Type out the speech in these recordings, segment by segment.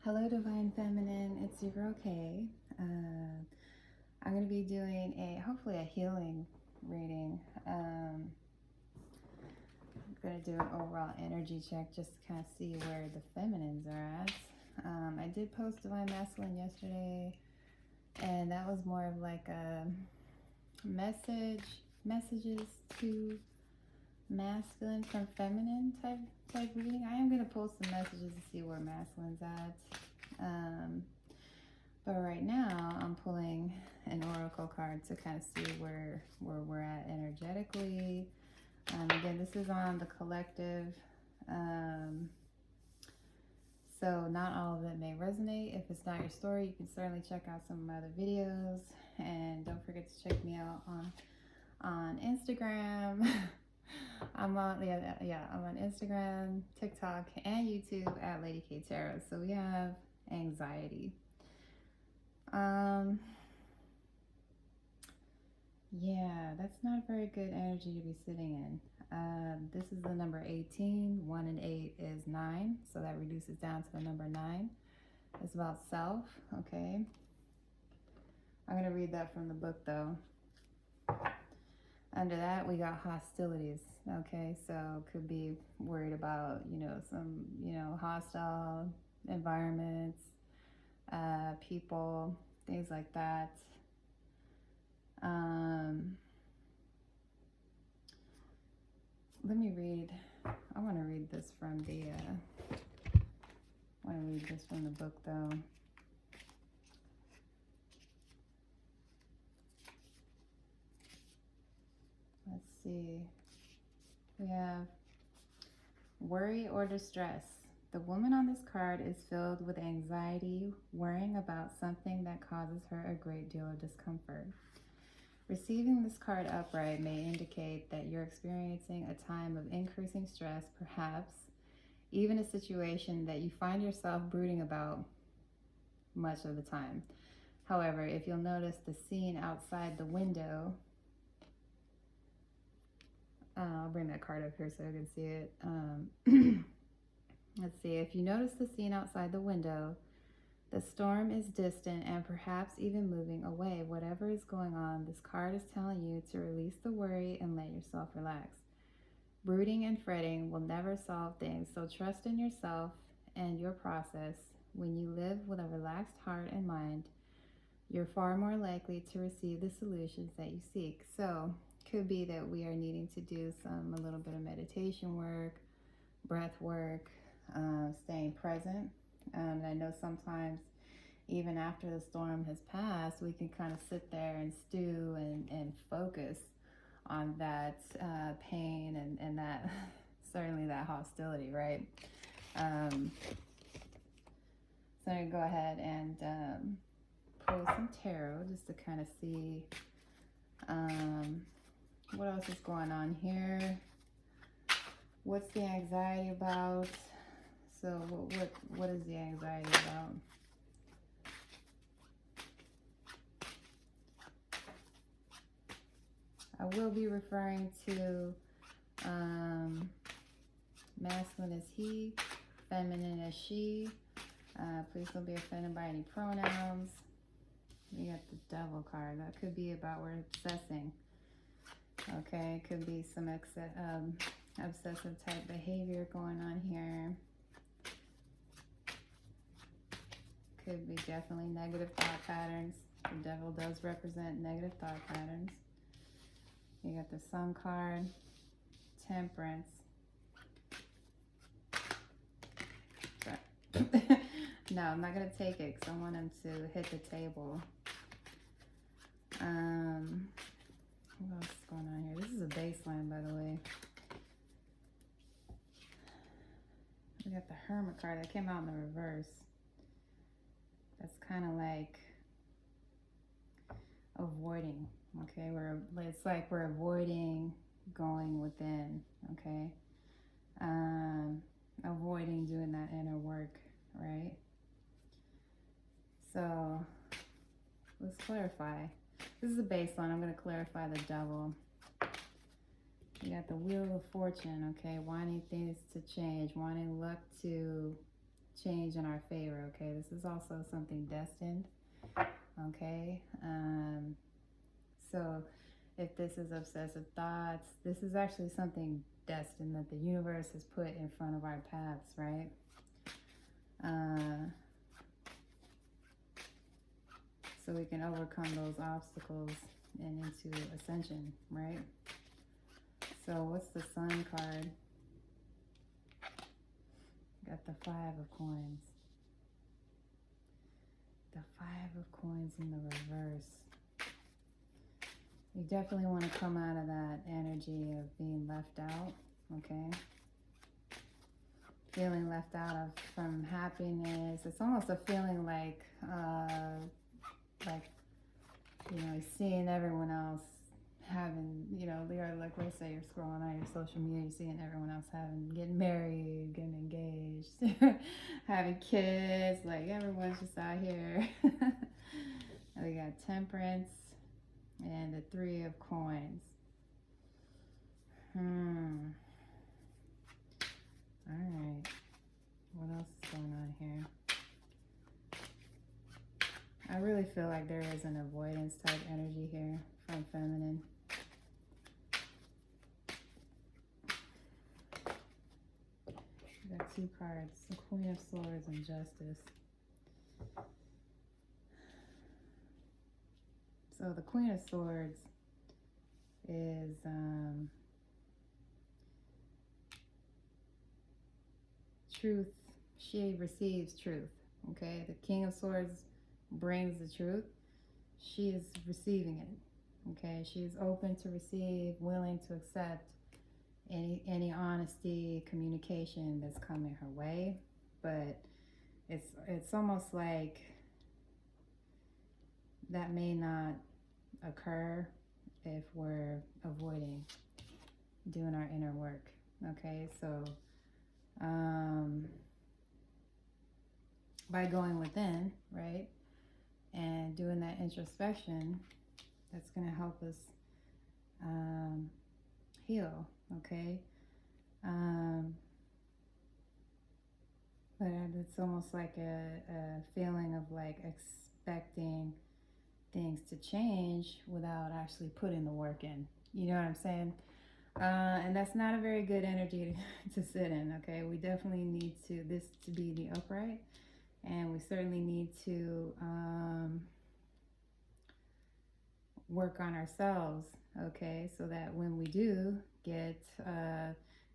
Hello, Divine Feminine. It's your girl Kay. I'm going to be doing hopefully a healing reading. I'm going to do an overall energy check just to kind of see where the feminines are at. I did post Divine Masculine yesterday, and that was more of like a messages to masculine from feminine type reading. I am going to post some messages to see where masculine's at. But right now I'm pulling an oracle card to kind of see where we're at energetically. Again, this is on the collective. So not all of it may resonate. If it's not your story, you can certainly check out some of my other videos. And don't forget to check me out on Instagram. I'm on Instagram, TikTok, and YouTube at Lady K Tarot. So we have anxiety. Yeah, that's not a very good energy to be sitting in. This is the number 18. 1 and 8 is 9, so that reduces down to the number 9. It's about self, okay? I'm going to read that from the book, though. Under that, we got hostilities, okay? So could be worried about, some, hostile environments, people, things like that. Let me read. I want to read this from the. I want to read this from the book, though. Let's see. We have worry or distress. The woman on this card is filled with anxiety, worrying about something that causes her a great deal of discomfort. Receiving this card upright may indicate that you're experiencing a time of increasing stress, perhaps even a situation that you find yourself brooding about much of the time. However, if you'll notice the scene outside the window, I'll bring that card up here so I can see it. Let's see, if you notice the scene outside the window, the storm is distant and perhaps even moving away. Whatever is going on, this card is telling you to release the worry and let yourself relax. Brooding and fretting will never solve things, so trust in yourself and your process. When you live with a relaxed heart and mind, you're far more likely to receive the solutions that you seek. So, could be that we are needing to do a little bit of meditation work, breath work, staying present. I know sometimes even after the storm has passed, we can kind of sit there and stew and focus on that pain and that certainly that hostility, right? So I'm going to go ahead and pull some tarot just to kind of see what else is going on here. What's the anxiety about? So what is the anxiety about? I will be referring to masculine as he, feminine as she. Please don't be offended by any pronouns. You got the devil card. That could be about we're obsessing. Okay, it could be some obsessive type behavior going on here. Could be definitely negative thought patterns. The devil does represent negative thought patterns. You got the Sun card, Temperance. No, I'm not going to take it because I want him to hit the table. What else is going on here? This is a baseline, by the way. We got the Hermit card that came out in the reverse. That's kind of like avoiding, okay? It's like we're avoiding going within, okay? Avoiding doing that inner work, right? So let's clarify. This is a baseline. I'm going to clarify the devil. You got the Wheel of Fortune, okay? Wanting things to change, wanting luck to change in our favor, okay? This is also something destined, okay? So if this is obsessive thoughts, this is actually something destined that the universe has put in front of our paths, right? So we can overcome those obstacles and into ascension, right? So what's the Sun card? Got the Five of Coins. The Five of Coins in the reverse. You definitely want to come out of that energy of being left out, okay? Feeling left out of from happiness. It's almost a feeling like you know, seeing everyone else having, you know, like let's say you're scrolling on your social media, you're seeing everyone else getting married, getting engaged, having kids, like everyone's just out here. We got Temperance and the Three of Coins. All right. What else is going on here? I really feel like there is an avoidance type energy here from feminine. We got two cards, the Queen of Swords and Justice. So the Queen of Swords is truth. She receives truth, okay? The King of Swords brings the truth. She is receiving it, okay? She is open to receive, willing to accept any honesty, communication that's coming her way. But it's almost like that may not occur if we're avoiding doing our inner work, okay? So by going within, right, and doing that introspection, that's going to help us heal, okay? But it's almost like a feeling of like expecting things to change without actually putting the work in. You know what I'm saying? And that's not a very good energy to sit in, okay? We definitely need this to be the upright, and we certainly need to work on ourselves, okay? So that when we do get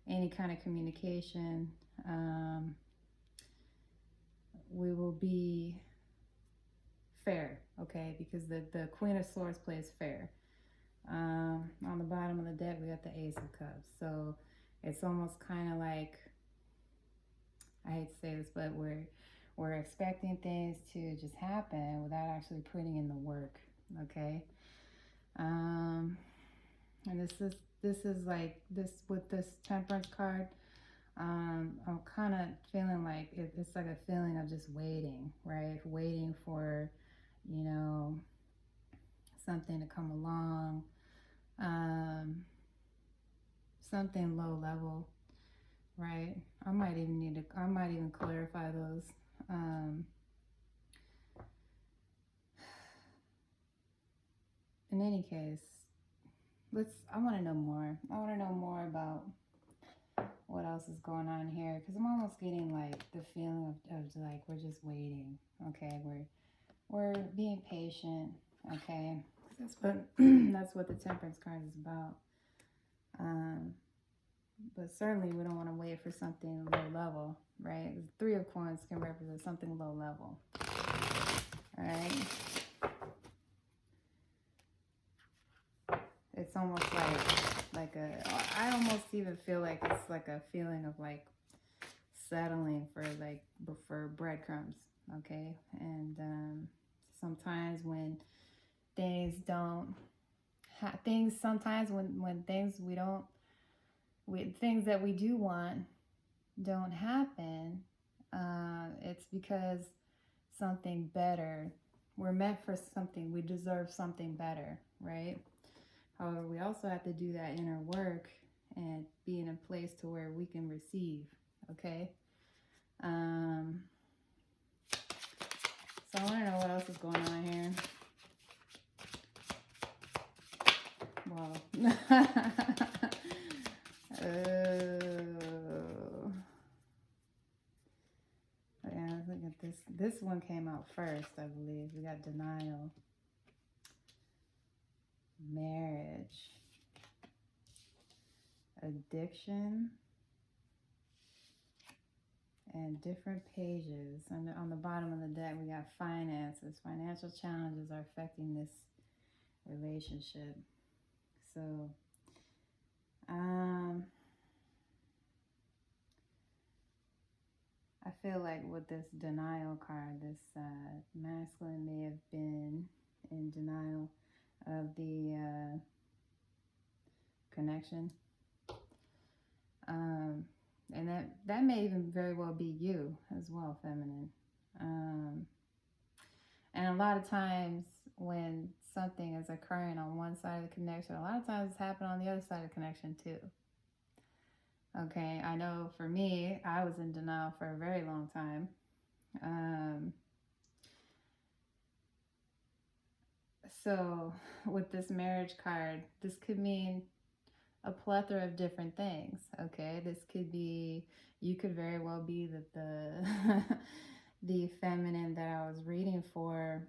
any kind of communication, we will be fair, okay? Because the Queen of Swords plays fair. On the bottom of the deck, we got the Ace of Cups. So it's almost kind of like, I hate to say this, but we're expecting things to just happen without actually putting in the work, okay? And this is like this with this Temperance card. I'm kind of feeling like it's like a feeling of just waiting, right? Waiting for, you know, something to come along, something low level, right? I might even clarify those. In any case, I want to know more. I want to know more about what else is going on here, because I'm almost getting like the feeling of like we're just waiting, okay? We're being patient, okay? That's what the Temperance card is about. But certainly we don't want to wait for something low level, right? The Three of Coins can represent something low level. All right. It's almost I almost even feel like it's like a feeling of like settling for breadcrumbs, okay? And sometimes when things don't sometimes when things that we do want don't happen, it's because something better, we're meant for something, we deserve something better, right? However, we also have to do that inner work and be in a place to where we can receive, okay? Yeah, look at this. This one came out first, I believe. We got denial, marriage, addiction, and different pages. On the bottom of the deck, we got finances. Financial challenges are affecting this relationship. So, I feel like with this denial card, this masculine may have been in denial of the connection. And that may even very well be you as well, feminine. And a lot of times when something is occurring on one side of the connection, a lot of times it's happening on the other side of the connection too. Okay, I know for me, I was in denial for a very long time. So with this marriage card, this could mean a plethora of different things. Okay, this could be, you could very well be the the feminine that I was reading for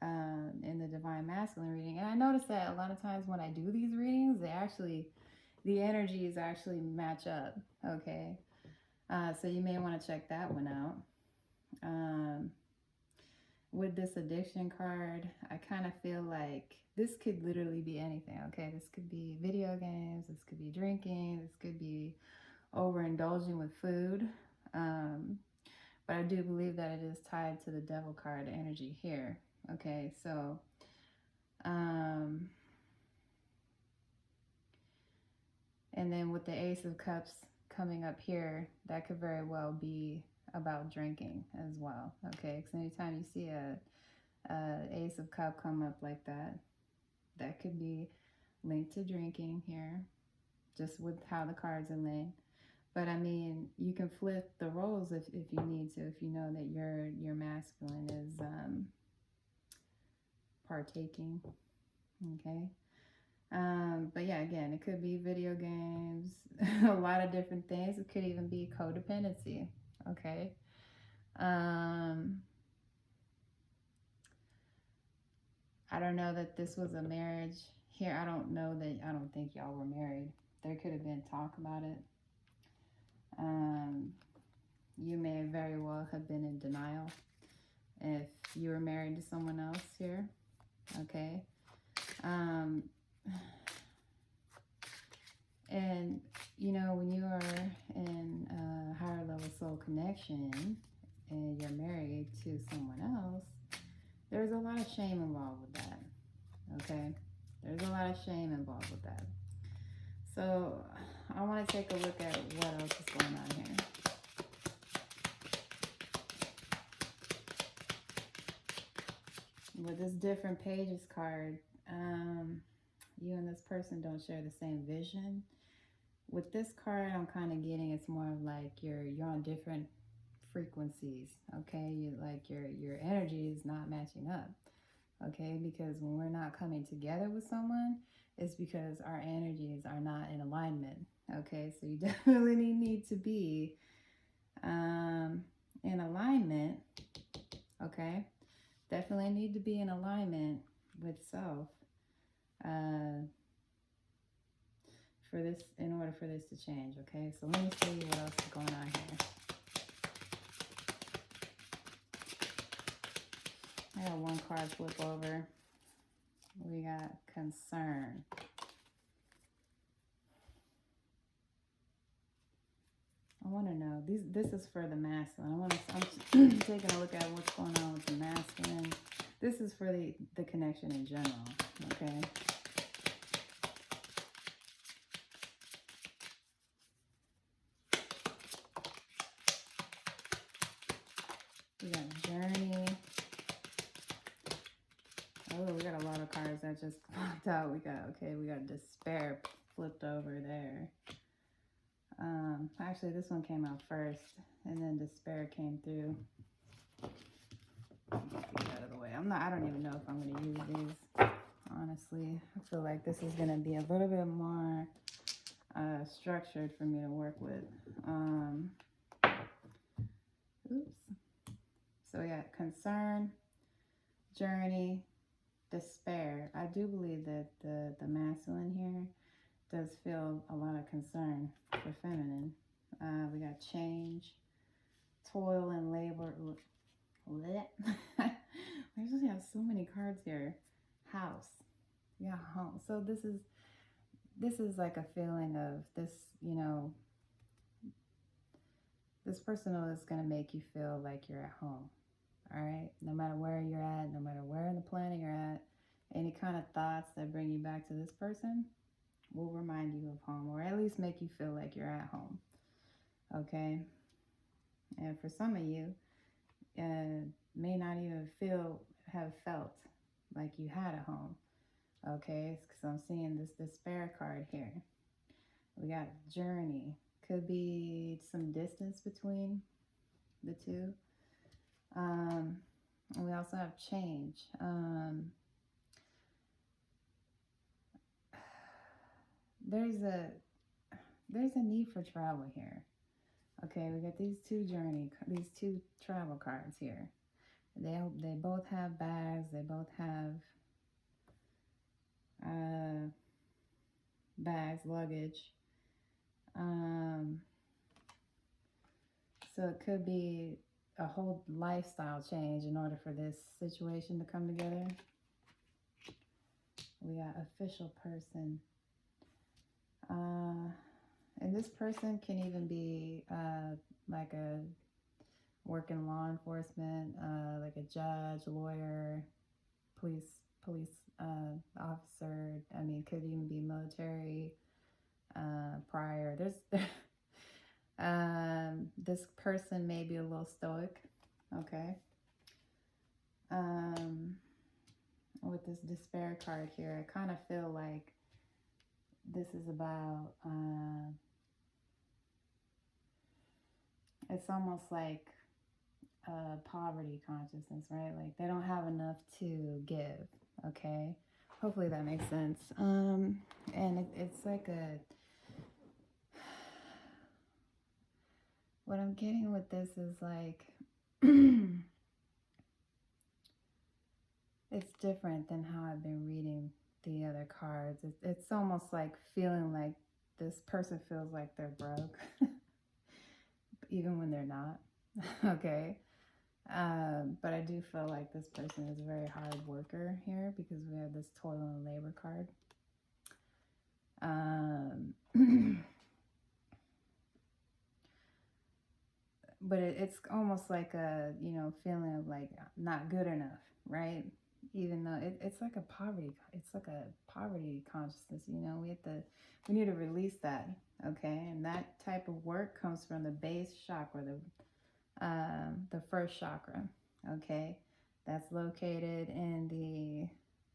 in the Divine Masculine reading. And I noticed that a lot of times when I do these readings, the energies actually match up. Okay, so you may want to check that one out. With this addiction card, I kind of feel like this could literally be anything. Okay, this could be video games, this could be drinking, this could be overindulging with food. But I do believe that it is tied to the Devil card energy here. Okay, so and then with the Ace of Cups coming up here, that could very well be about drinking as well. Okay, because anytime you see a Ace of Cup come up like that, that could be linked to drinking here, just with how the cards are laying. But I mean, you can flip the roles if you need to, if you know that your masculine is partaking. Okay. But yeah, again, it could be video games, a lot of different things. It could even be codependency. Okay. I don't know that this was a marriage here. I don't think y'all were married. There could have been talk about it. You may very well have been in denial if you were married to someone else here. Okay. And you know, when you are in a higher level soul connection and you're married to someone else, there's a lot of shame involved with that. Okay, there's a lot of shame involved with that. So I want to take a look at what else is going on here. With this different pages card, you and this person don't share the same vision. With this card, I'm kind of getting, it's more of like you're on different frequencies. Okay, your energy is not matching up. Okay, because when we're not coming together with someone, it's because our energies are not in alignment. Okay, so you definitely need to be in alignment. Okay, definitely need to be in alignment with self for this, in order for this to change. Okay, so let me see what else is going on here. I got one card flip over. We got concern. I want to know, this is for the masculine. I'm taking a look at what's going on with the masculine. This is for the connection in general, okay? We got journey. Oh, we got a lot of cards that just popped out. We got despair flipped over there. Actually, this one came out first, and then despair came through. Get these out of the way. I don't even know if I'm going to use these, honestly. I feel like this is going to be a little bit more structured for me to work with. Oops. So we got concern, journey, despair. I do believe that the masculine here does feel a lot of concern for feminine. We got change, toil and labor. I usually have so many cards here. House. Yeah, home. So this is like a feeling of this, you know, this person is going to make you feel like you're at home. All right, no matter where you're at, no matter where in the planet you're at, any kind of thoughts that bring you back to this person will remind you of home, or at least make you feel like you're at home. Okay, and for some of you, may not even have felt like you had a home. Okay, because I'm seeing this despair card here. We got journey. Could be some distance between the two. And we also have change. There's a need for travel here. Okay, we got these two travel cards here. They both have bags. They both have bags, luggage. So it could be a whole lifestyle change in order for this situation to come together. We got official person. And this person can even be like a work in law enforcement, like a judge, lawyer, police officer. I mean, could even be military, prior. This person may be a little stoic, okay? With this despair card here, I kind of feel like this is about, it's almost like poverty consciousness, right? Like they don't have enough to give, okay? Hopefully that makes sense. And it's like what I'm getting with this is like, it's different than how I've been reading the other cards. It's almost like feeling like this person feels like they're broke, even when they're not, okay? But I do feel like this person is a very hard worker here because we have this toil and labor card. But it's almost like a, you know, feeling of like not good enough, right? Even though it's like a poverty consciousness, you know, we need to release that, okay? And that type of work comes from the base chakra, the first chakra, okay? That's located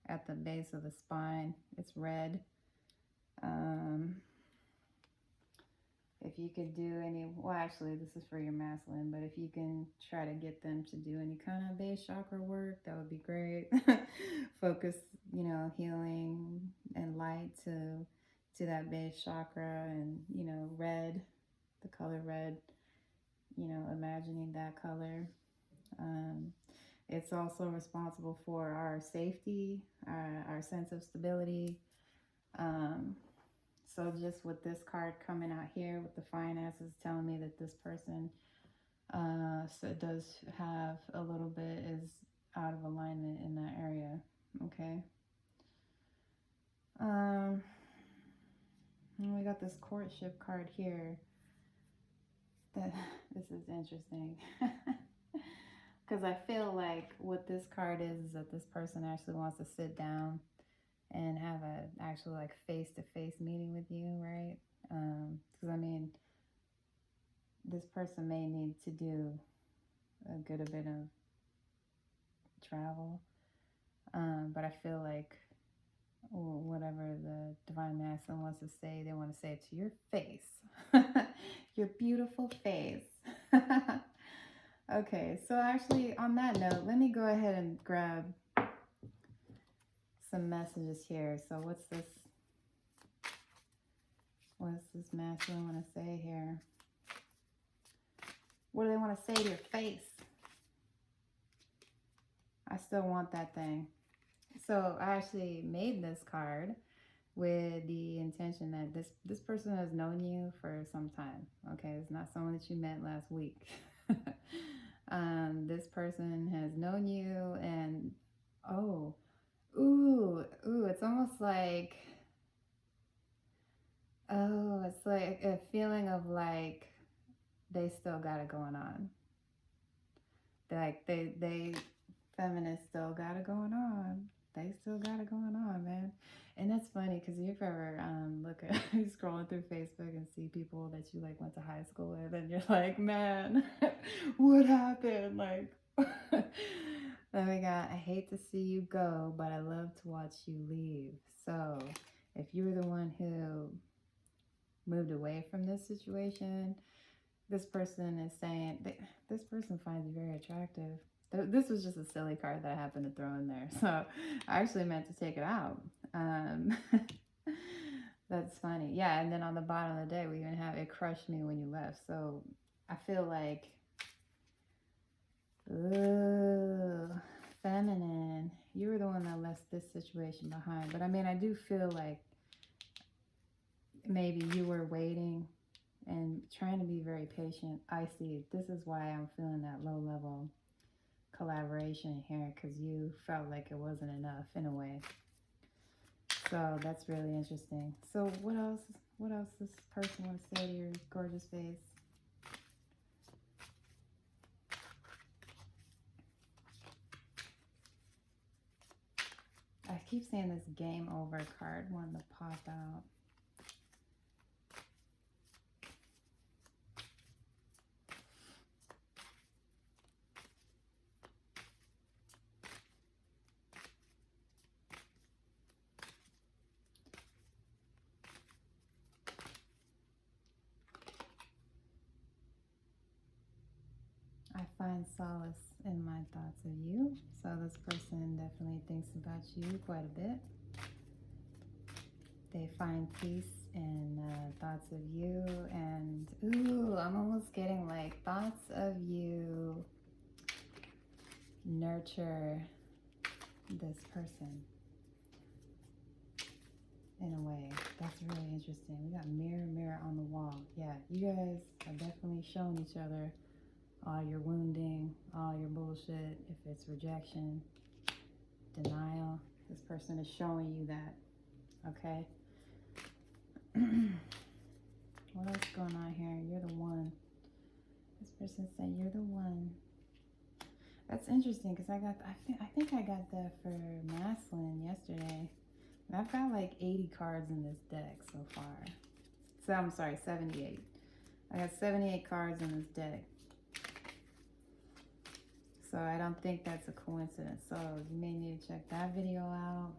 at the base of the spine. It's red. If you could do actually this is for your masculine, but if you can try to get them to do any kind of base chakra work, that would be great. Focus, you know, healing and light to that base chakra, and, you know, red, the color red, you know, imagining that color. It's also responsible for our safety, our sense of stability. So just with this card coming out here with the finances, telling me that this person so does have a little bit is out of alignment in that area, okay? And we got this courtship card here. This is interesting. Because I feel like what this card is that this person actually wants to sit down and have a actual like face-to-face meeting with you, right? Because I mean, this person may need to do a good bit of travel, but I feel like whatever the divine masculine wants to say, they want to say it to your face. Your beautiful face. Okay, so actually on that note, let me go ahead and grab some messages here. So what's this? What's this masculine want to say here? What do they want to say to your face? I still want that thing. So I actually made this card with the intention that this person has known you for some time. Okay, it's not someone that you met last week. This person has known you, and it's almost like, it's like a feeling of like they still got it going on. Like they feminists still got it going on. They still got it going on, man. And that's funny because you've ever look at scrolling through Facebook and see people that you like went to high school with, and you're like, man, what happened? Like, then we got, I hate to see you go, but I love to watch you leave. So if you were the one who moved away from this situation, this person is saying this person finds you very attractive. This was just a silly card that I happened to throw in there. So I actually meant to take it out. That's funny. Yeah, and then on the bottom of the day, we even have, it crushed me when you left. So I feel like, ooh, feminine. You were the one that left this situation behind. But I mean, I do feel like maybe you were waiting and trying to be very patient. I see. This is why I'm feeling that low level collaboration here, because you felt like it wasn't enough in a way. So that's really interesting. So what else does this person want to say to your gorgeous face? I keep saying this game over card wanting to pop out. I find solace in my thoughts of you. So this person definitely thinks about you quite a bit. They find peace in thoughts of you. And ooh, I'm almost getting like thoughts of you nurture this person in a way. That's really interesting. We got mirror, mirror on the wall. Yeah, you guys are definitely showing each other all your wounding, all your bullshit. If it's rejection, denial, this person is showing you that. Okay. What else going on here? You're the one. This person said you're the one. That's interesting because I think I got that for masculine yesterday. And I've got like 80 cards in this deck so far. So I'm sorry, 78. I got 78 cards in this deck. So I don't think that's a coincidence. So you may need to check that video out.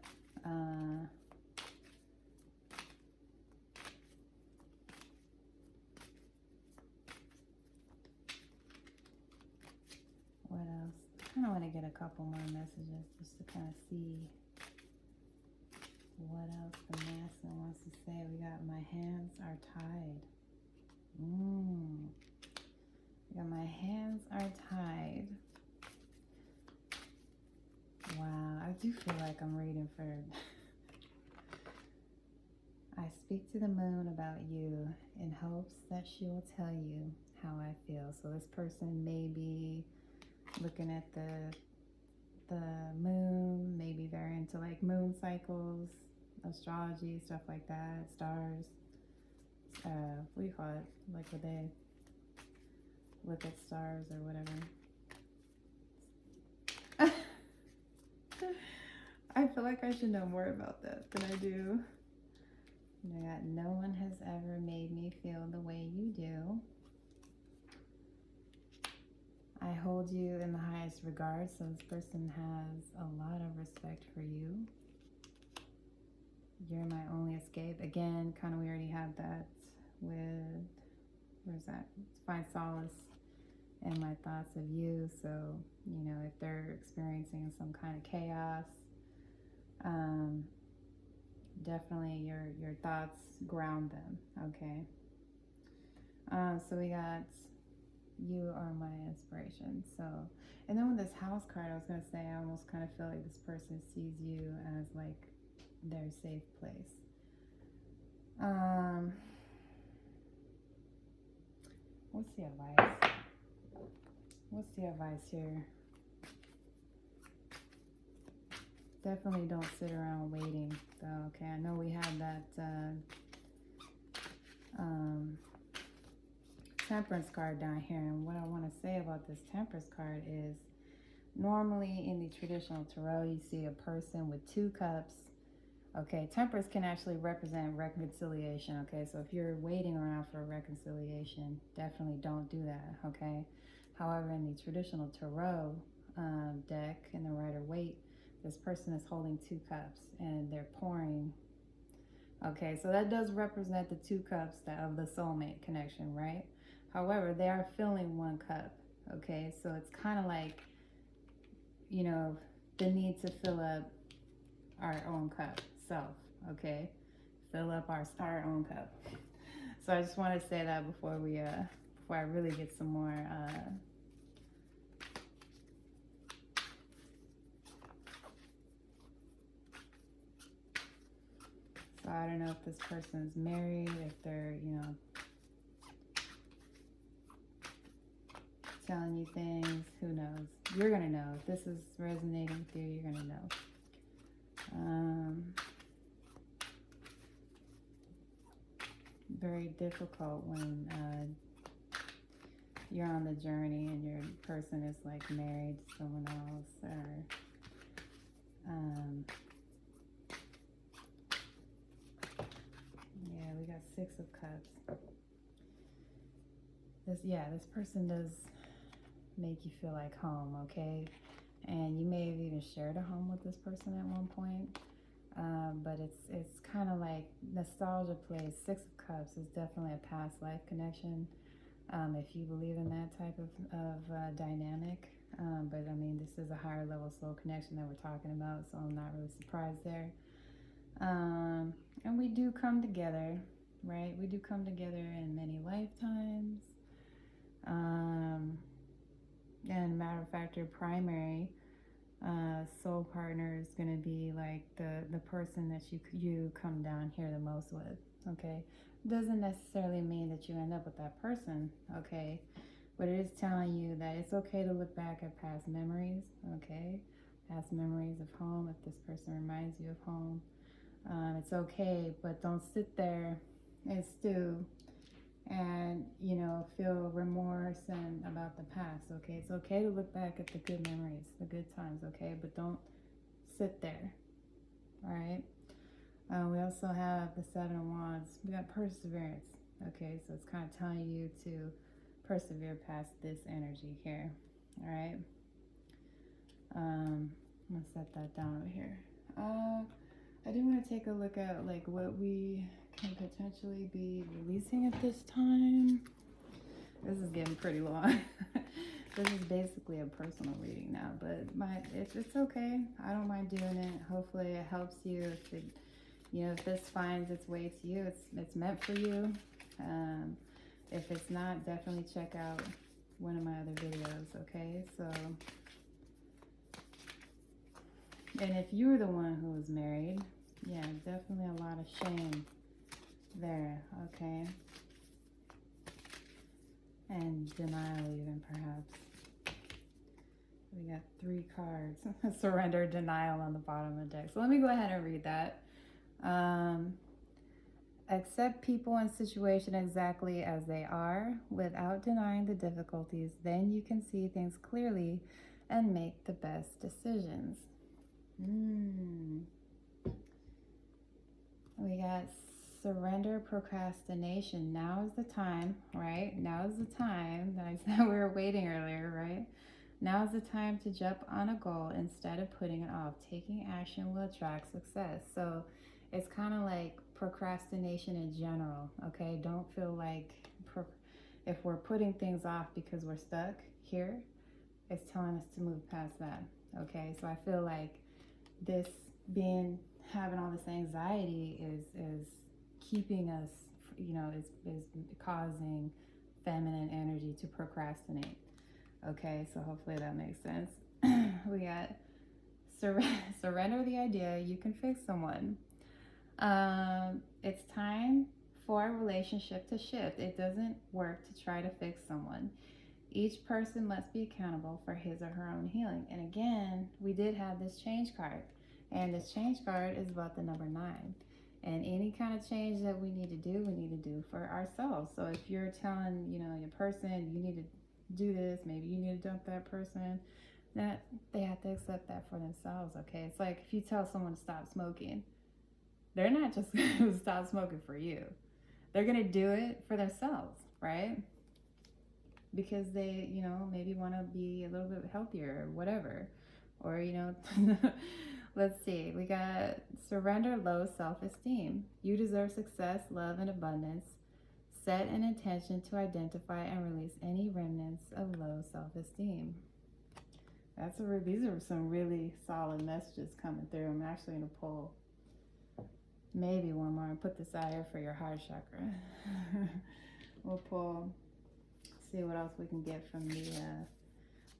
What else? I kind of want to get a couple more messages just to kind of see what else the master wants to say. We got my hands are tied. We got my hands are tied. Wow, I do feel like I'm reading for... I speak to the moon about you in hopes that she will tell you how I feel. So this person may be looking at the moon. Maybe they're into like moon cycles, astrology, stuff like that, stars. What do you call it? Like when they look at stars or whatever. I feel like I should know more about that than I do. And I got, no one has ever made me feel the way you do. I hold you in the highest regard, so this person has a lot of respect for you. You're my only escape. Again, kind of we already had that with, where's that? Find solace in my thoughts of you. So, you know, if they're experiencing some kind of chaos, Definitely your thoughts ground them, okay? So we got, you are my inspiration. So, and then with this house card, I was going to say, I almost kind of feel like this person sees you as like their safe place. What's the advice? What's the advice here? Definitely don't sit around waiting, though. Okay, I know we had that Temperance card down here, and what I want to say about this Temperance card is, normally in the traditional tarot, you see a person with 2 cups. Okay, Temperance can actually represent reconciliation. Okay, so if you're waiting around for a reconciliation, definitely don't do that. Okay, however, in the traditional tarot deck in the Rider-Waite, this person is holding 2 cups and they're pouring. Okay, so that does represent the 2 cups of the soulmate connection, right? However, they are filling 1 cup. Okay, so it's kind of like, you know, the need to fill up our own cup self. Okay, fill up our own cup. So I just want to say that before I really get some more so I don't know if this person's married, if they're, you know, telling you things. Who knows? You're gonna know. If this is resonating with you, you're gonna know. Very difficult when you're on the journey and your person is like married to someone else, or yeah, we got 6 of Cups. This person does make you feel like home, okay? And you may have even shared a home with this person at one point. But it's kind of like nostalgia plays. 6 of Cups is definitely a past life connection, if you believe in that type of dynamic. But I mean, this is a higher level soul connection that we're talking about, so I'm not really surprised there. And we do come together, right? We do come together in many lifetimes. And matter of fact, your primary soul partner is going to be like the person that you come down here the most with. Okay, doesn't necessarily mean that you end up with that person. Okay, but it is telling you that it's okay to look back at past memories. Okay, past memories of home, if this person reminds you of home. It's okay, but don't sit there and stew and, you know, feel remorse and about the past. Okay, it's okay to look back at the good memories, the good times. Okay, but don't sit there. All right. We also have the 7 of Wands. We got perseverance. Okay, so it's kind of telling you to persevere past this energy here. All right. I'm gonna set that down over here. I do want to take a look at like what we can potentially be releasing at this time. This is getting pretty long. This is basically a personal reading now, but it's okay. I don't mind doing it. Hopefully it helps you. If it, you know, if this finds its way to you, it's meant for you. If it's not, definitely check out one of my other videos. Okay, so. And if you're the one who was married, yeah, definitely a lot of shame there, okay? And denial even, perhaps. We got 3 cards. Surrender, denial on the bottom of the deck. So let me go ahead and read that. Accept people and situation exactly as they are without denying the difficulties. Then you can see things clearly and make the best decisions. We got surrender, procrastination. Now is the time, right? Now is the time that I said we were waiting earlier, right? Now is the time to jump on a goal instead of putting it off. Taking action will attract success. So it's kind of like procrastination in general, okay? Don't feel like if we're putting things off because we're stuck here, it's telling us to move past that, okay? So I feel like this having all this anxiety is keeping us, is causing feminine energy to procrastinate. Okay, so hopefully that makes sense. We got surrender the idea you can fix someone. It's time for a relationship to shift. It doesn't work to try to fix someone. Each person must be accountable for his or her own healing. And again, we did have this change card. And this change card is about the number 9. And any kind of change that we need to do for ourselves. So if you're telling, your person, you need to do this, maybe you need to dump that person, that they have to accept that for themselves, okay? It's like if you tell someone to stop smoking, they're not just going to stop smoking for you. They're going to do it for themselves, right? Because they, maybe want to be a little bit healthier or whatever. Or, let's see. We got surrender low self-esteem. You deserve success, love, and abundance. Set an intention to identify and release any remnants of low self-esteem. These are some really solid messages coming through. I'm actually going to pull maybe one more and put this out here for your heart chakra. We'll pull, see what else we can get from the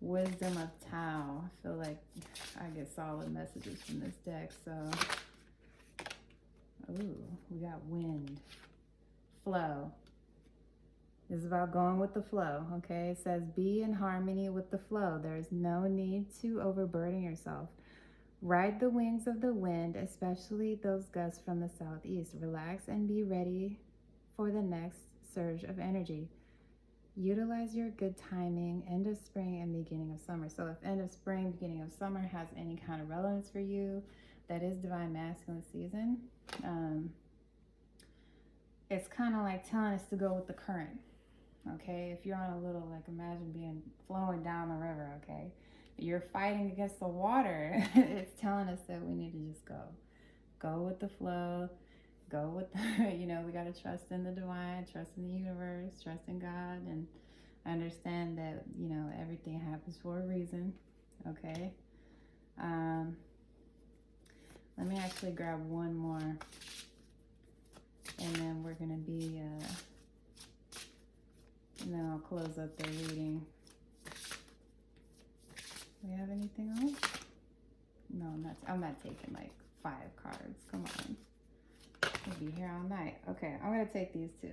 wisdom of Tao. I feel like I get solid messages from this deck. So, we got wind, flow. This is about going with the flow, okay? It says, be in harmony with the flow. There is no need to overburden yourself. Ride the wings of the wind, especially those gusts from the southeast. Relax and be ready for the next surge of energy. Utilize your good timing, end of spring and beginning of summer. So if end of spring, beginning of summer has any kind of relevance for you, that is divine masculine season. It's kind of like telling us to go with the current. Okay, if you're on a little, like, imagine flowing down the river, okay? You're fighting against the water. It's telling us that we need to just go with the flow, go with we got to trust in the divine, trust in the universe, trust in God, and understand that, everything happens for a reason, okay? Let me actually grab one more, and then we're going to be, and then I'll close up the reading. We have anything else? No, I'm not taking like 5 cards. Come on. We'll be here all night. Okay, I'm going to take these 2.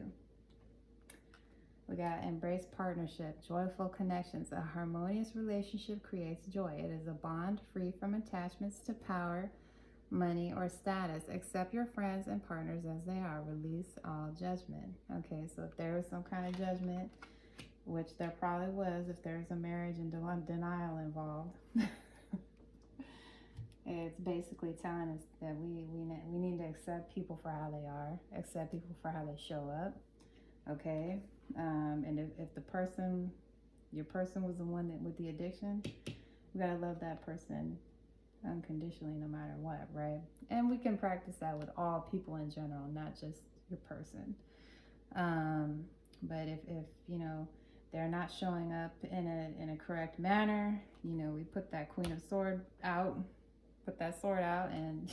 We got embrace partnership, joyful connections. A harmonious relationship creates joy. It is a bond free from attachments to power, money, or status. Accept your friends and partners as they are. Release all judgment. Okay, so if there was some kind of judgment, which there probably was if there's a marriage and denial involved, it's basically telling us that we need to accept people for how they are, accept people for how they show up, okay? And if your person was the one that with the addiction, you gotta love that person unconditionally no matter what, right? And we can practice that with all people in general, not just your person. But if they're not showing up in a correct manner, we put that sword out and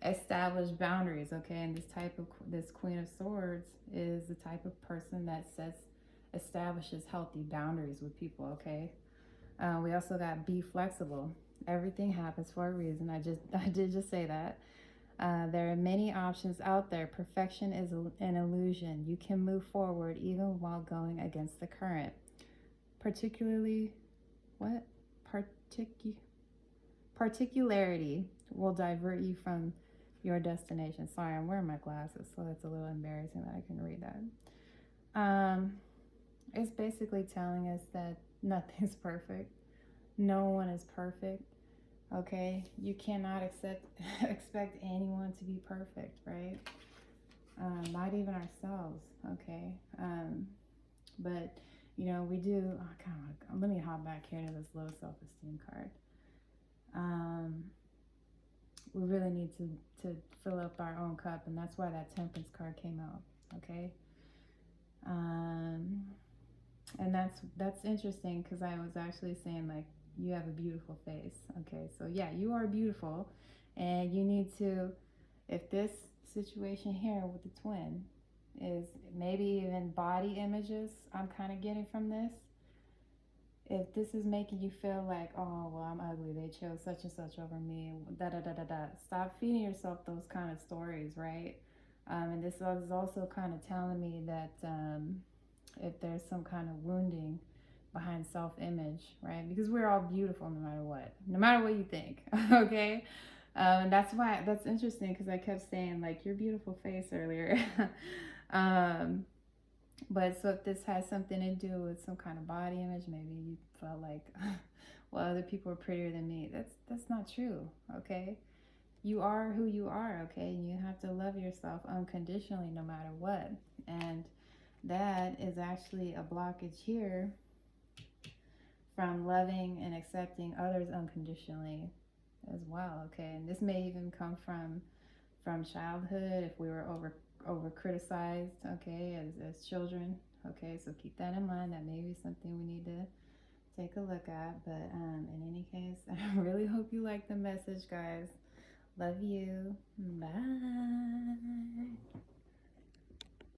establish boundaries, okay? And this Queen of Swords is the type of person that establishes healthy boundaries with people, okay? We also got be flexible. Everything happens for a reason. I did just say that. There are many options out there. Perfection is an illusion. You can move forward even while going against the current. Particularity will divert you from your destination. Sorry, I'm wearing my glasses, so it's a little embarrassing that I can read that. It's basically telling us that nothing's perfect. No one is perfect. Okay, you cannot expect anyone to be perfect, right? Not even ourselves, okay? But we do. Let me hop back here to this low self-esteem card. We really need to fill up our own cup, and that's why that Temperance card came out, okay? And that's interesting because I was actually saying, like, you have a beautiful face. Okay, so yeah, you are beautiful, and you need to, if this situation here with the twin is maybe even body images I'm kind of getting from this, if this is making you feel like, oh, well, I'm ugly, they chose such and such over me, da da da da da, stop feeding yourself those kind of stories, right? And this is also kind of telling me that if there's some kind of wounding behind self-image, right? Because we're all beautiful no matter what you think, okay? And that's why that's interesting, because I kept saying like your beautiful face earlier. um, but so if this has something to do with some kind of body image, maybe you felt like, well, other people are prettier than me. That's not true, okay? You are who you are, okay? And you have to love yourself unconditionally no matter what. And that is actually a blockage here from loving and accepting others unconditionally as well, okay? And this may even come from childhood, if we were over criticized, okay, as children, okay? So keep that in mind. That may be something we need to take a look at. But in any case, I really hope you like the message, guys. Love you. Bye.